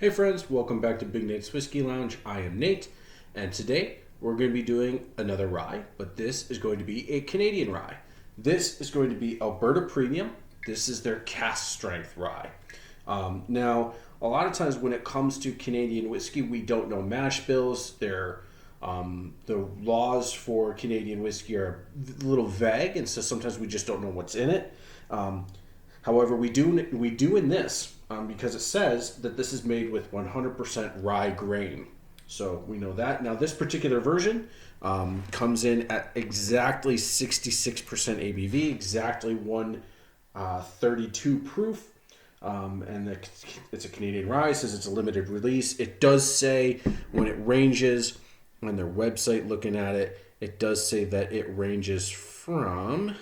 Hey friends, welcome back to Big Nate's Whiskey Lounge. I am Nate, and today we're going to be doing another rye, but this is going to be a Canadian rye. This is going to be Alberta Premium. This is their cask strength rye. Now, a lot of times when it comes to Canadian whiskey, we don't know mash bills. The laws for Canadian whiskey are a little vague, and so sometimes we just don't know what's in it. However, we do in this because it says that this is made with 100% rye grain. So we know that. Now, this particular version comes in at exactly 66% ABV, exactly 132 proof. And it's a Canadian rye. It says it's a limited release. It does say when it ranges on their website, looking at it, it does say that it ranges from,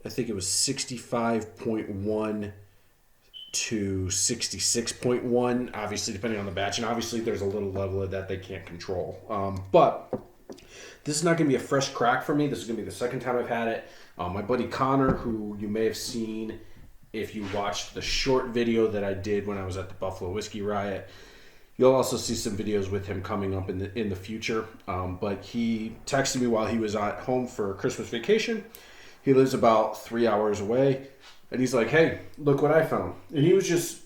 I think it was 65.1 to 66.1, obviously depending on the batch, and obviously there's a little level of that they can't control. But this is not going to be a fresh crack for me. This is going to be the second time I've had it. My buddy Connor, who you may have seen if you watched the short video that I did when I was at the Buffalo Whiskey Riot, you'll also see some videos with him coming up in the future. But he texted me while he was at home for Christmas vacation. He lives about 3 hours away. And he's like, hey, look what I found. And he was just,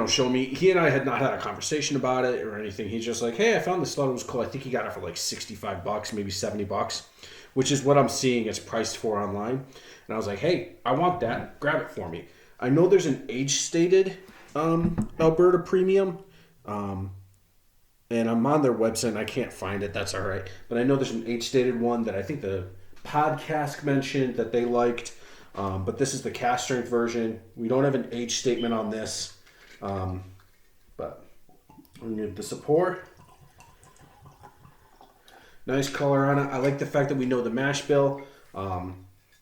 showing me. He and I had not had a conversation about it or anything. He's just like, hey, I found this. Thought it was cool. I think he got it for like $65, maybe $70, which is what I'm seeing it's priced for online. And I was like, hey, I want that. Grab it for me. I know there's an age-stated Alberta Premium. And I'm on their website and I can't find it. That's all right. But I know there's an age-stated one that I think the podcast mentioned that they liked. But this is the cask strength version. We don't have an age statement on this. But we need the support. Nice color on it. I like the fact that we know the mash bill,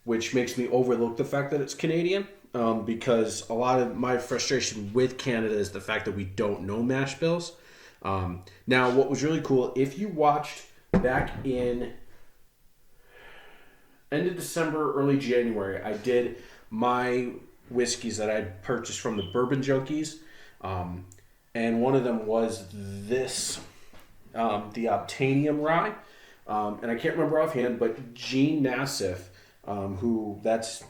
which makes me overlook the fact that it's Canadian. Because a lot of my frustration with Canada is the fact that we don't know mash bills. Now, what was really cool, if you watched back in end of December, early January, I did my whiskeys that I purchased from the Bourbon Junkies. And one of them was this, the Obtanium Rye. And I can't remember offhand, but Gene Nassif, who that's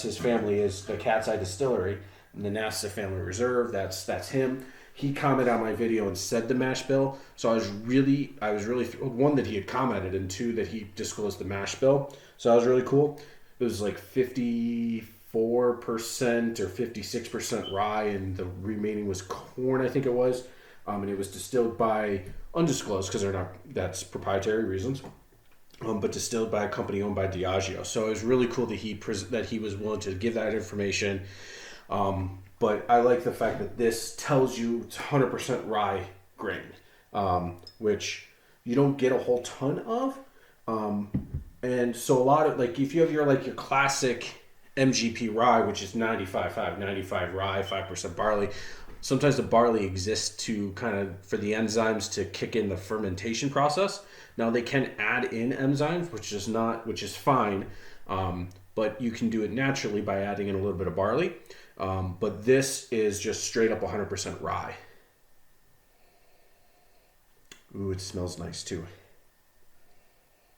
his family, is the Cat's Eye Distillery, and the Nassif Family Reserve, that's him. He commented on my video and said the mash bill. So I was really thrilled. One, that he had commented, and two, that he disclosed the mash bill. So that was really cool. It was like 54% or 56% rye, and the remaining was corn, I think it was. And it was distilled by undisclosed, because that's proprietary reasons. But distilled by a company owned by Diageo. So it was really cool that he was willing to give that information. But I like the fact that this tells you it's 100% rye grain, which you don't get a whole ton of. And so a lot of, like, if you have your classic MGP rye, which is 95 rye, 5% barley, sometimes the barley exists to for the enzymes to kick in the fermentation process. Now they can add in enzymes, which is fine. But you can do it naturally by adding in a little bit of barley. But this is just straight up 100% rye. Ooh, it smells nice too.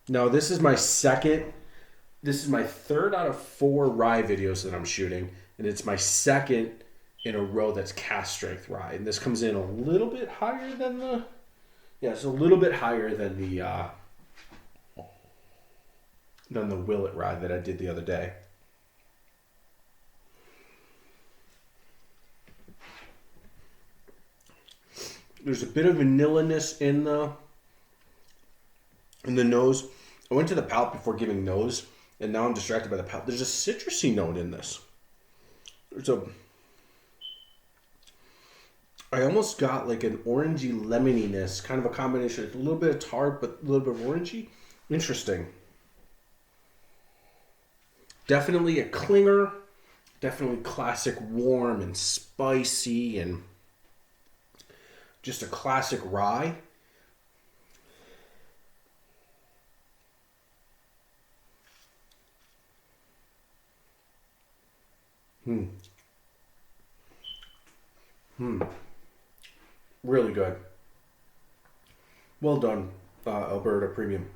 Now this is my third out of 4 rye videos that I'm shooting, and it's my second in a row that's cask strength rye. And this comes in a little bit higher than it's a little bit higher than the Willet rye that I did the other day. There's a bit of vanilla-ness in the nose. I went to the palate before giving nose, and now I'm distracted by the palate. There's a citrusy note in this. I almost got like an orangey lemoniness, kind of a combination. It's a little bit of tart, but a little bit of orangey. Interesting. Definitely a clinger. Definitely classic warm and spicy and just a classic rye. Really good. Well done, Alberta Premium.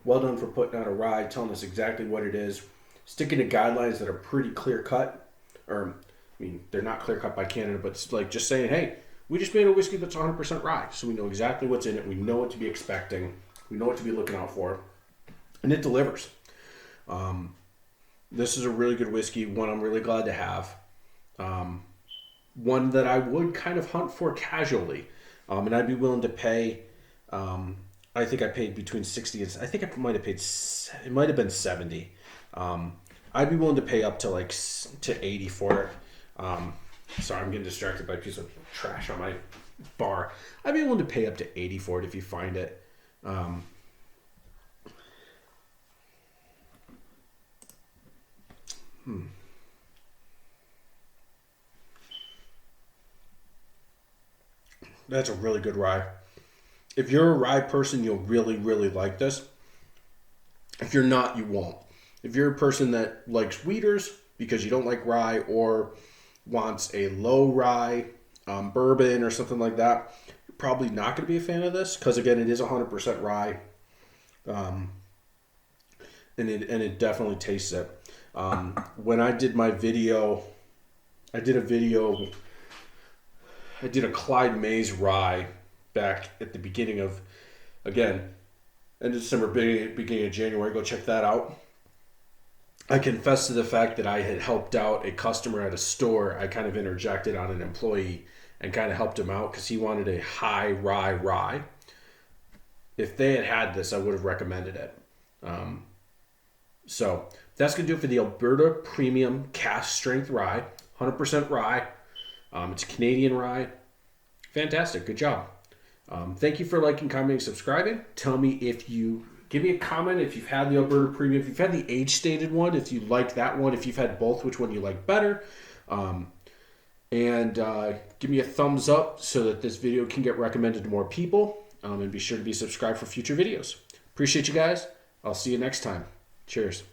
Well done for putting out a rye, telling us exactly what it is, sticking to guidelines that are pretty clear cut. Or, I mean, they're not clear cut by Canada, but it's like just saying, hey, we just made a whiskey that's 100% rye, so we know exactly what's in it. We know what to be expecting. We know what to be looking out for, and it delivers. This is a really good whiskey, one I'm really glad to have. One that I would kind of hunt for casually, and I'd be willing to pay. I think I paid between 60 and I think I might have paid. It might have been 70. I'd be willing to pay up to to 80 for it. Sorry, I'm getting distracted by a piece of trash on my bar. I'd be willing to pay up to 80 for it if you find it. That's a really good rye. If you're a rye person, you'll really, really like this. If you're not, you won't. If you're a person that likes wheaters because you don't like rye or wants a low rye bourbon or something like that, you're probably not going to be a fan of this because, again, it is 100% rye. And it definitely tastes it. When I did my video, I did a Clyde Mays rye back at the beginning of, again, end of December, beginning of January. Go check that out. I confess to the fact that I had helped out a customer at a store. I kind of interjected on an employee and kind of helped him out because he wanted a high rye. If they had this, I would have recommended it. So that's going to do it for the Alberta Premium Cask Strength Rye. 100% rye. It's a Canadian rye. Fantastic. Good job. Thank you for liking, commenting, subscribing. Tell me give me a comment if you've had the Alberta Premium, if you've had the age-stated one, if you like that one, if you've had both, which one you like better. And give me a thumbs up so that this video can get recommended to more people. And be sure to be subscribed for future videos. Appreciate you guys. I'll see you next time. Cheers.